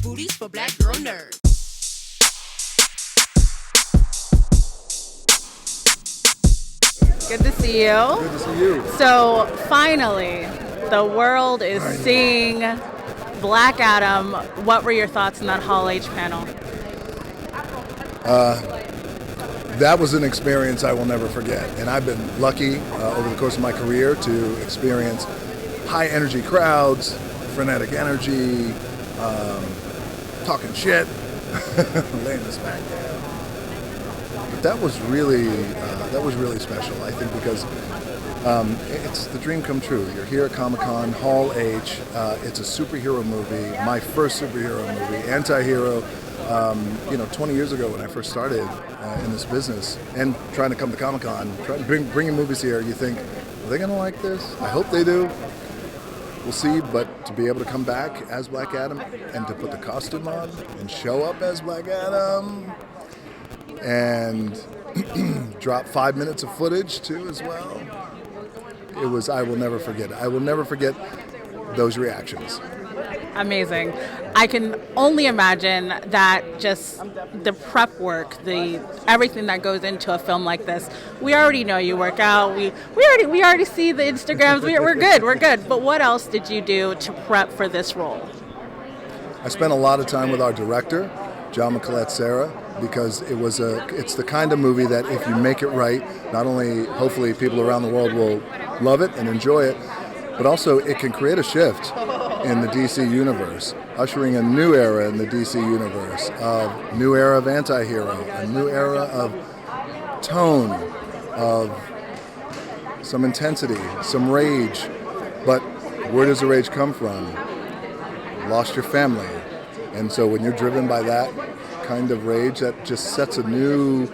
booties for black girl nerds. Good to see you. Good to see you. So finally, the world is seeing Black Adam. What were your thoughts on that Hall H panel? That was an experience I will never forget. And I've been lucky over the course of my career to experience high energy crowds, frenetic energy, talking shit, laying the smack down. But that was really special, I think, because it's the dream come true. You're here at Comic-Con, Hall H. It's a superhero movie, my first superhero movie, anti-hero. 20 years ago when I first started in this business and trying to come to Comic-Con, bringing movies here, you think, are they going to like this? I hope they do. We'll see, but to be able to come back as Black Adam and to put the costume on and show up as Black Adam and drop 5 minutes of footage too as well, I will never forget it. I will never forget those reactions. Amazing. I can only imagine that just the prep work, everything that goes into a film like this. We already know you work out. We already see the Instagrams. We're good. But what else did you do to prep for this role? I spent a lot of time with our director, Jaume Collet-Serra, because it's the kind of movie that if you make it right, not only hopefully people around the world will love it and enjoy it, but also it can create a shift in the DC universe, ushering a new era in the DC universe, a new era of anti-hero, a new era of tone, of some intensity, some rage. But where does the rage come from? Lost your family. And so when you're driven by that kind of rage, that just sets a new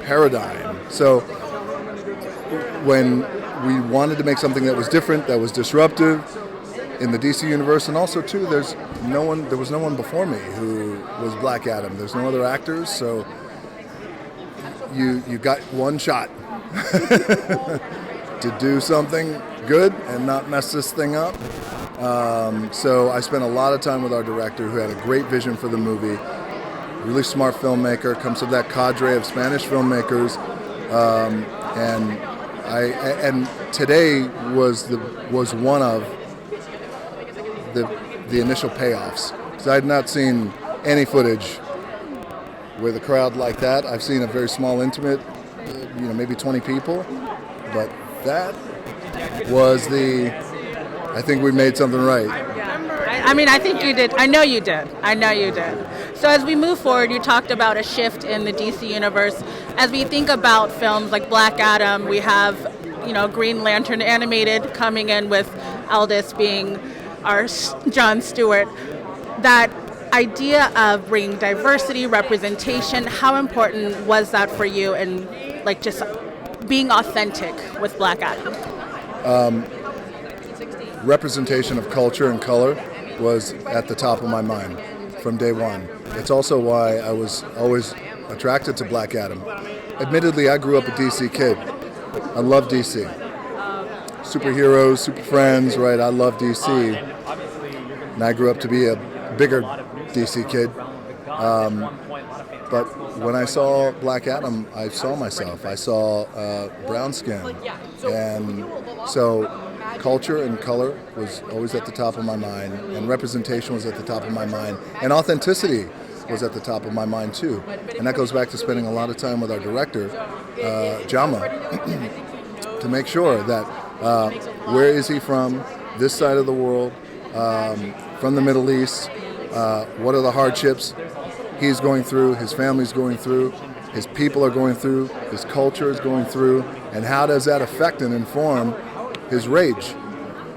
paradigm. So when we wanted to make something that was different, that was disruptive in the DC universe, and also too, there was no one before me who was Black Adam. There's no other actors, so you got one shot to do something good and not mess this thing up. So I spent a lot of time with our director, who had a great vision for the movie. Really smart filmmaker, comes from that cadre of Spanish filmmakers, and today was one of the initial payoffs, because I had not seen any footage with a crowd like that. I've seen a very small, intimate, maybe 20 people, but that was I think we made something right. I think you did. I know you did. So as we move forward, you talked about a shift in the DC universe. As we think about films like Black Adam, we have, Green Lantern animated coming in with Aldis being our Jon Stewart. That idea of bringing diversity, representation, how important was that for you, and just being authentic with Black Adam? Representation of culture and color was at the top of my mind from day one. It's also why I was always attracted to Black Adam. Admittedly, I grew up a DC kid. I love DC. Superheroes, super friends, right? I love DC. And I grew up to be a bigger DC kid. But when I saw Black Adam, I saw myself. I saw brown skin. And so culture and color was always at the top of my mind, and representation was at the top of my mind, and authenticity was at the top of my mind too. And that goes back to spending a lot of time with our director, Jaume, to make sure that where is he from, this side of the world, from the Middle East, what are the hardships he's going through, his family's going through, his people are going through, his culture is going through, and how does that affect and inform his rage.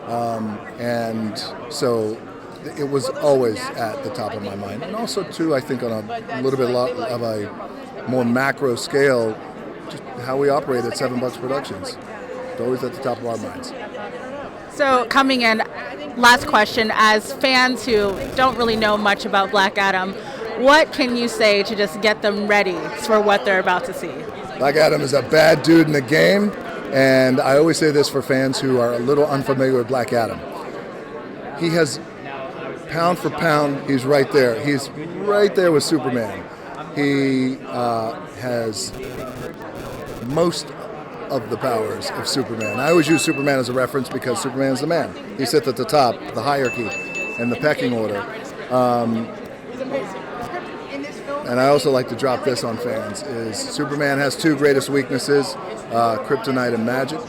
And so it was always at the top of my mind. And also, too, I think on a little bit of a more macro scale, just how we operate at $7 Productions. It's always at the top of our minds. So coming in, last question, as fans who don't really know much about Black Adam, what can you say to just get them ready for what they're about to see? Black Adam is a bad dude in the game. And I always say this for fans who are a little unfamiliar with Black Adam. He has pound for pound, he's right there. He's right there with Superman. He has most of the powers of Superman. I always use Superman as a reference because Superman is the man. He sits at the top, the hierarchy, and the pecking order. And I also like to drop this on fans, is Superman has two greatest weaknesses, kryptonite and magic.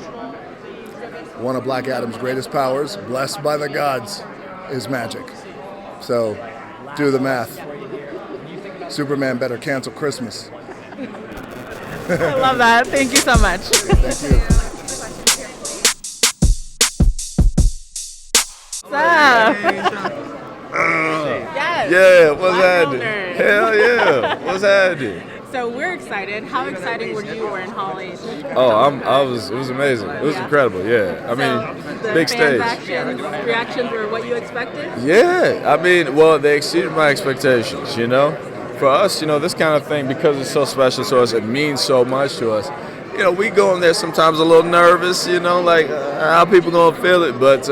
One of Black Adam's greatest powers, blessed by the gods, is magic. So, do the math. Superman better cancel Christmas. I love that. Thank you so much. Thank you. What's up? Yes. Yeah, what's Black happening? Elders. Hell yeah, what's happening? So we're excited. How excited were you in Hall H? Oh, it was amazing. It was incredible, yeah. I mean, The big stage. Reactions were what you expected? Yeah, I mean, well, they exceeded my expectations, you know? For us, you know, this kind of thing, because it's so special to us, it means so much to us. You know, we go in there sometimes a little nervous, you know, like how people gonna feel it, but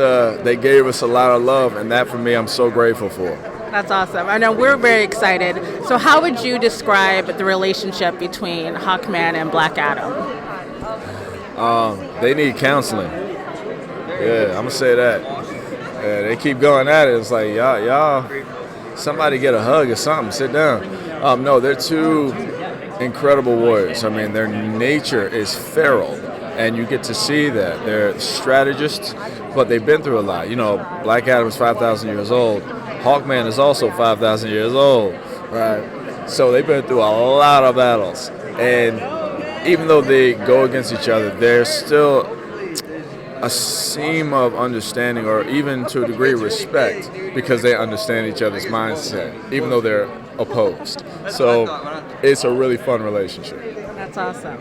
they gave us a lot of love, and that for me, I'm so grateful for. That's awesome. I know we're very excited. So how would you describe the relationship between Hawkman and Black Adam? They need counseling. Yeah, I'm gonna say that. Yeah, they keep going at it. It's like y'all, somebody get a hug or something. Sit down. No, they're two incredible warriors. I mean, their nature is feral, and you get to see that. They're strategists, but they've been through a lot. You know, Black Adam is 5,000 years old. Hawkman is also 5,000 years old, right? So they've been through a lot of battles, and even though they go against each other, there's still a seam of understanding, or even to a degree respect, because they understand each other's mindset, even though they're opposed. So it's a really fun relationship. That's awesome.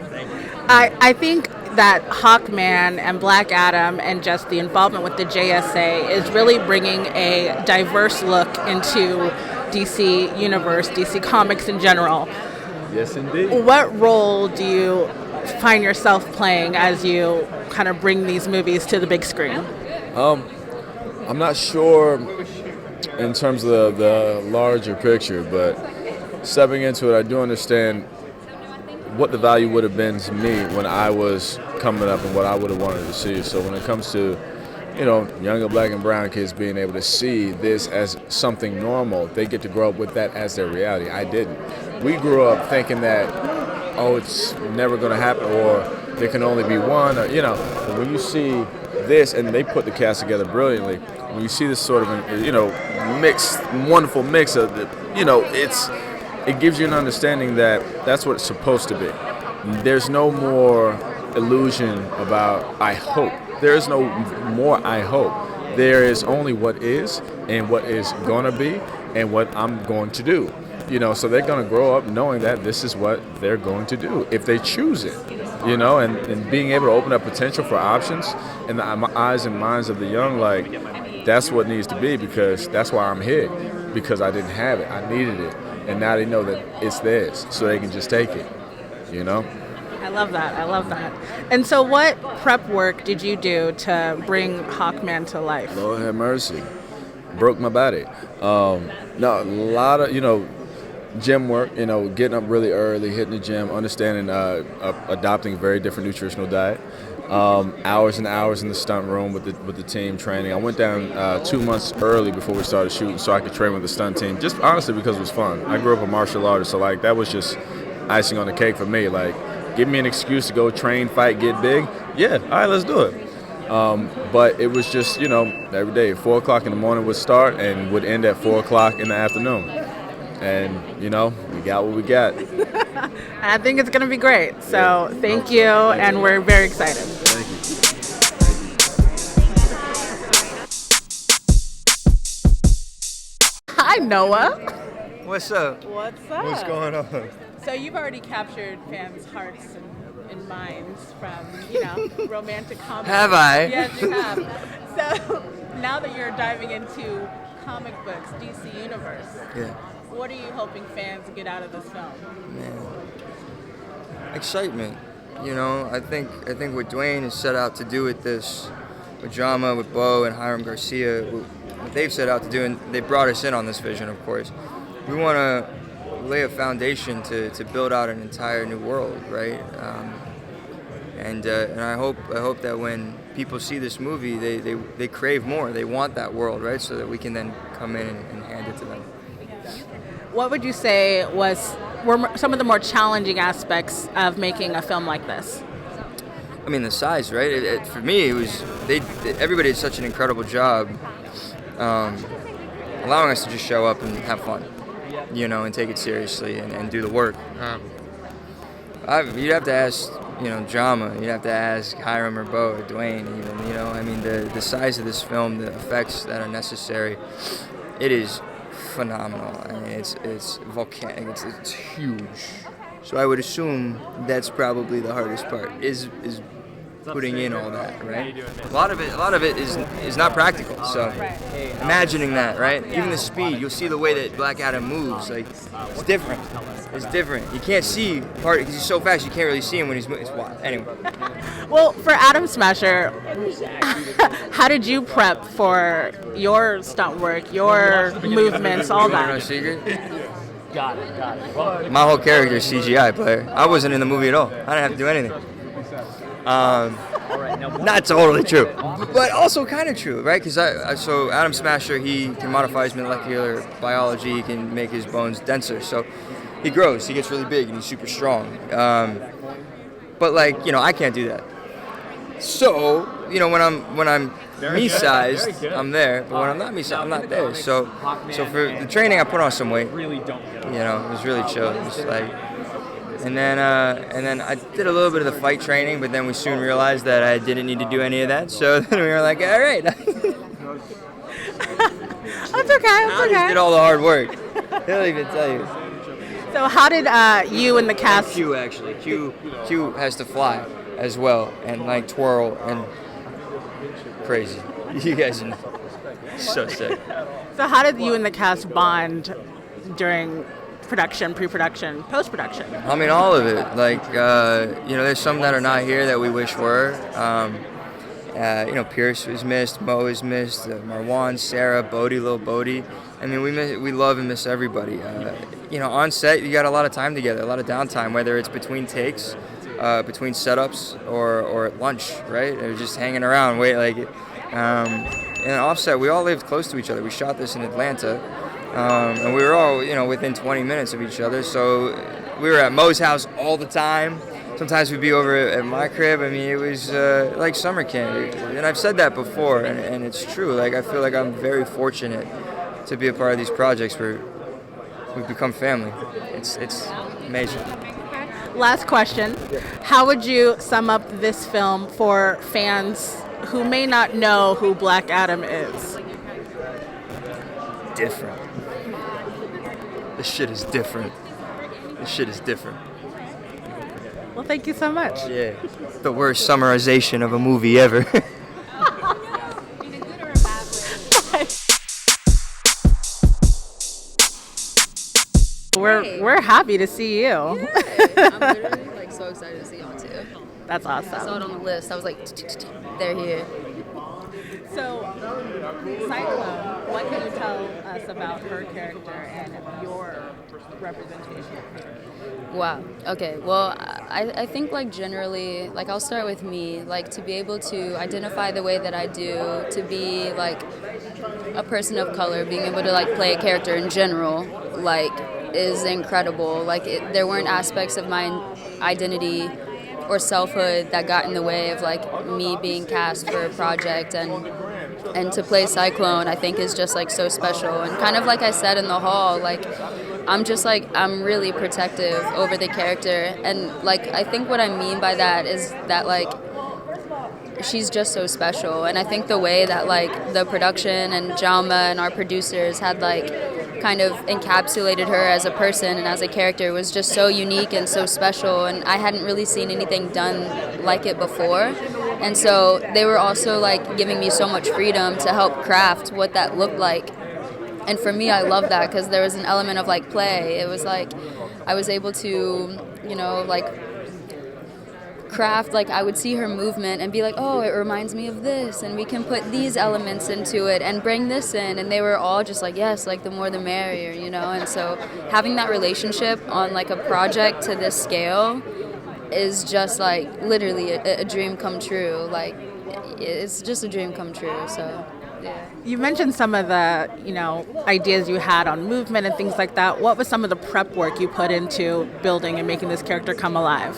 I think that Hawkman and Black Adam and just the involvement with the JSA is really bringing a diverse look into DC Universe, DC Comics in general. Yes, indeed. What role do you find yourself playing as you kind of bring these movies to the big screen? I'm not sure in terms of the larger picture, but stepping into it, I do understand what the value would have been to me when I was coming up and what I would have wanted to see. So when it comes to, you know, younger black and brown kids being able to see this as something normal, they get to grow up with that as their reality. I didn't. We grew up thinking that, oh, it's never going to happen, or there can only be one, or, you know. But when you see this, and they put the cast together brilliantly, when you see this sort of, you know, wonderful mix of, you know, it gives you an understanding that that's what it's supposed to be. There's no more illusion about I hope. There is no more I hope. There is only what is, and what is going to be, and what I'm going to do. You know, so they're going to grow up knowing that this is what they're going to do if they choose it, you know, and being able to open up potential for options in the eyes and minds of the young, like, that's what needs to be, because that's why I'm here, because I didn't have it. I needed it. And now they know that it's theirs, so they can just take it, you know? I love that. I love that. And so what prep work did you do to bring Hawkman to life? Lord have mercy. Broke my body. No, a lot of, you know, gym work, you know, getting up really early, hitting the gym, understanding, adopting a very different nutritional diet. Hours and hours in the stunt room with the team training. I went down 2 months early before we started shooting so I could train with the stunt team, just honestly because it was fun. I grew up a martial artist, so like that was just icing on the cake for me. Like, give me an excuse to go train, fight, get big. Yeah, all right, let's do it. But it was just, you know, every day, 4 o'clock in the morning would start and would end at 4 o'clock in the afternoon. And, you know, we got what we got. I think it's going to be great. So thank you, and we're very excited. Thank you. Hi, Noah. What's up? What's up? What's going on? So you've already captured fans' hearts and minds from, you know, romantic comedy. Have I? Yes, you have. So now that you're diving into comic books, DC Universe, Yeah, what are you hoping fans get out of this film? man. Excitement. You know, I think what Dwayne has set out to do with this, with Jaume, with Bo, and Hiram Garcia, they've set out to do, and they brought us in on this vision, of course. We want to lay a foundation to build out an entire new world, right? And I hope that when people see this movie, they crave more. They want that world, right? So that we can then come in and hand it to them. What would you say were some of the more challenging aspects of making a film like this? I mean, the size, right? For me, it was everybody did such an incredible job, allowing us to just show up and have fun, and take it seriously and do the work. You'd have to ask, Jaume. You'd have to ask Hiram or Bo or Dwayne, even. I mean, the size of this film, the effects that are necessary, it is phenomenal. I mean, it's volcanic. It's huge. So I would assume that's probably the hardest part is putting in all that, right? A lot of it is not practical. So imagining that, right? Even the speed, you'll see the way that Black Adam moves. Like, it's different. It's different. You can't see part because he's so fast. You can't really see him when he's moving. It's wild. Anyway. Well, for Atom Smasher, how did you prep for your stunt work, your movements, all No that? secret. Got it. My whole character is CGI player. I wasn't in the movie at all. I didn't have to do anything. Not totally true, but also kind of true, right? Because so Atom Smasher, he can modify his molecular biology. He can make his bones denser, so he grows. He gets really big and he's super strong. But I can't do that. So when I'm me-sized, I'm there, but when I'm not me-sized, I'm not there. So for the training, I put on some weight. It was really chill. It was and then I did a little bit of the fight training, but then we soon realized that I didn't need to do any of that. So then we were like, all right. That's okay. I just did all the hard work. He'll even tell you. So how did you and the cast? Q actually. Q has to fly as well and twirl and crazy. You guys are so sick. So how did you and the cast bond during production, pre-production, post-production? I mean, all of it. There's some that are not here that we wish were. Pierce was missed, Mo is missed, Marwan, Sarah, Bodie, little Bodie. I mean, we love and miss everybody. On set, you got a lot of time together, a lot of downtime, whether it's between takes, between setups, or at lunch, right? Or just hanging around, in offset, we all lived close to each other. We shot this in Atlanta, and we were all, within 20 minutes of each other. So we were at Mo's house all the time. Sometimes we'd be over at my crib. I mean, it was like summer camp. And I've said that before, and it's true. I feel like I'm very fortunate to be a part of these projects where we've become family. It's amazing. Last question. How would you sum up this film for fans who may not know who Black Adam is? Different. This shit is different. Well, thank you so much. Yeah. The worst summarization of a movie ever. We're happy to see you. Yeah, I'm literally so excited to see y'all too. That's awesome. I saw it on the list. I was like, they're here. So, Cyclone, what can you tell us about her character and your representation of her? Wow. Okay. Well, I think generally, I'll start with me. To be able to identify the way that I do, to be a person of color, being able to play a character in general, is incredible. There weren't aspects of my identity or selfhood that got in the way of me being cast for a project, and to play Cyclone I think is just so special. And kind of like I said in the hall, I'm really protective over the character, and I think what I mean by that is that she's just so special. And I think the way that the production and Jaume and our producers had kind of encapsulated her as a person and as a character was just so unique and so special, and I hadn't really seen anything done like it before. And so they were also giving me so much freedom to help craft what that looked like. And for me, I love that because there was an element of play. It was I was able to, craft, like I would see her movement and be like, oh, it reminds me of this, and we can put these elements into it and bring this in, and they were all just like, yes, like the more the merrier, you know. And so having that relationship on like a project to this scale is just like literally a dream come true. Like it's just a dream come true. So yeah. You mentioned some of the, ideas you had on movement and things like that. What was some of the prep work you put into building and making this character come alive?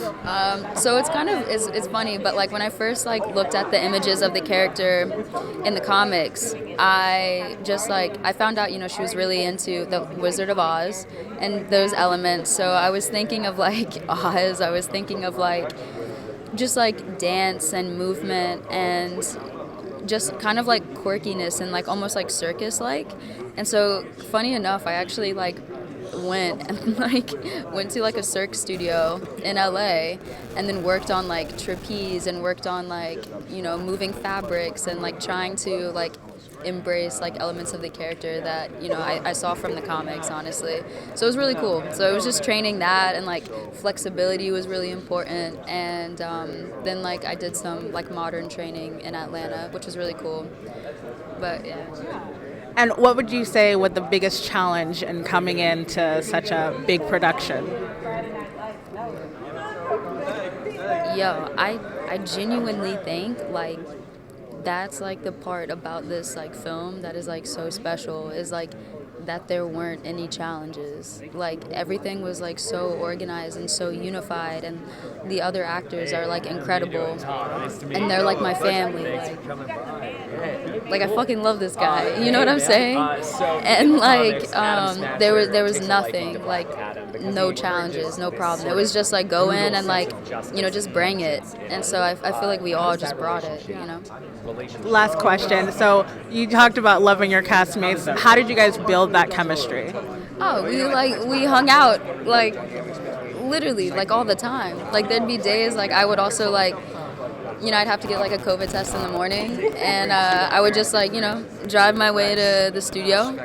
So it's kind of, it's funny, but like when I first like looked at the images of the character in the comics, I found out, she was really into the Wizard of Oz and those elements. So I was thinking of like Oz, I was thinking of like, just like dance and movement and just kind of like quirkiness and like almost like circus like. And so funny enough, I actually like went to like a cirque studio in LA and then worked on like trapeze and worked on like moving fabrics and like trying to like embrace like elements of the character that I saw from the comics, honestly. So it was really cool. So it was just training that, and like flexibility was really important. And then like I did some like modern training in Atlanta, which was really cool. But yeah. And what would you say was the biggest challenge in coming into such a big production? I genuinely think like that's like the part about this like film that is like so special, is like that there weren't any challenges. Like everything was like so organized and so unified, and the other actors are like incredible, and they're like my family. Like I fucking love this guy, you know what I'm saying? And like there was nothing, like no challenges, no problem. It was just like go in and like just bring it. And so I feel like we all just brought it, Last question. So you talked about loving your castmates. How did you guys build that chemistry? Oh, we hung out like literally like all the time. Like there'd be days like I would also like I'd have to get like a COVID test in the morning, and I would just like drive my way to the studio,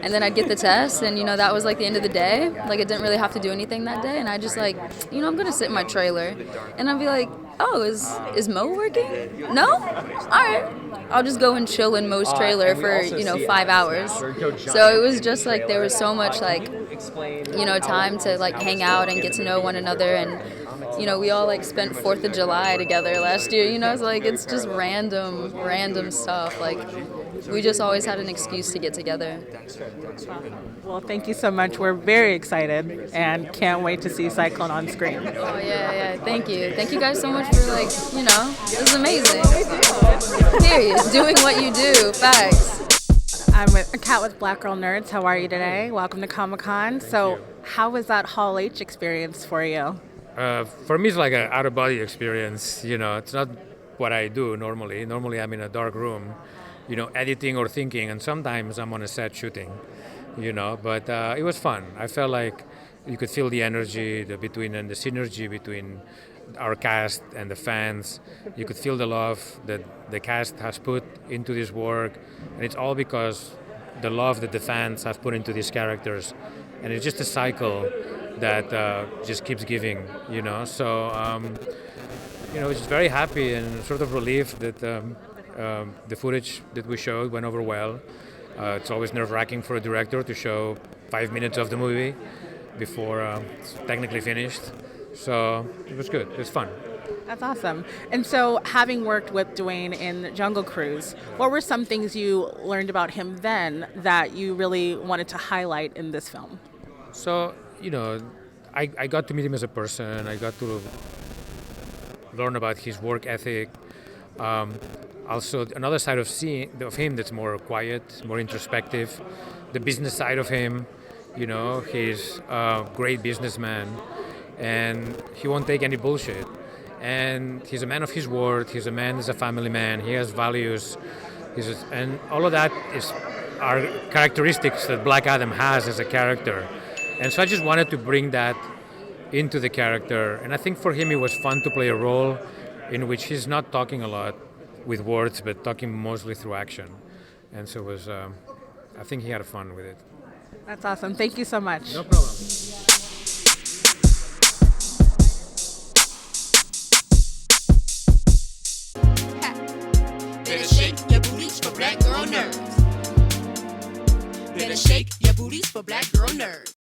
and then I'd get the test, and that was like the end of the day. Like I didn't really have to do anything that day, and I just like I'm gonna sit in my trailer, and I'd be like, oh, is Mo working? No? All right. I'll just go and chill in Mo's trailer for 5 hours. So it was just like there was so much like time to like hang out and get to know one another. And we all like spent 4th of July together last year. It's like it's just random stuff. Like we just always had an excuse to get together. Well, thank you so much. We're very excited and can't wait to see Cyclone on screen. Oh yeah. Thank you guys so much for like this is amazing. Period. Doing what you do. Facts. I'm with a Cat with Black Girl Nerds. How are you today? Welcome to Comic-Con. So how was that Hall H experience for you? For me, it's like an out-of-body experience. It's not what I do normally. Normally, I'm in a dark room, editing or thinking, and sometimes I'm on a set shooting, But it was fun. I felt like you could feel the energy and the synergy between our cast and the fans. You could feel the love that the cast has put into this work, and it's all because the love that the fans have put into these characters, and it's just a cycle that just keeps giving, So, just very happy and sort of relieved that the footage that we showed went over well. It's always nerve-wracking for a director to show 5 minutes of the movie before it's technically finished. So it was good. It was fun. That's awesome. And so having worked with Dwayne in Jungle Cruise, what were some things you learned about him then that you really wanted to highlight in this film? So, I got to meet him as a person. I got to learn about his work ethic. Also, another side of him that's more quiet, more introspective. The business side of him, he's a great businessman, and he won't take any bullshit. And he's a man of his word. He's a family man. He has values. And all of that are characteristics that Black Adam has as a character. And so I just wanted to bring that into the character. And I think for him it was fun to play a role in which he's not talking a lot with words, but talking mostly through action. And so it was, I think he had fun with it. That's awesome. Thank you so much. No problem. shake your booties for black girl nerds.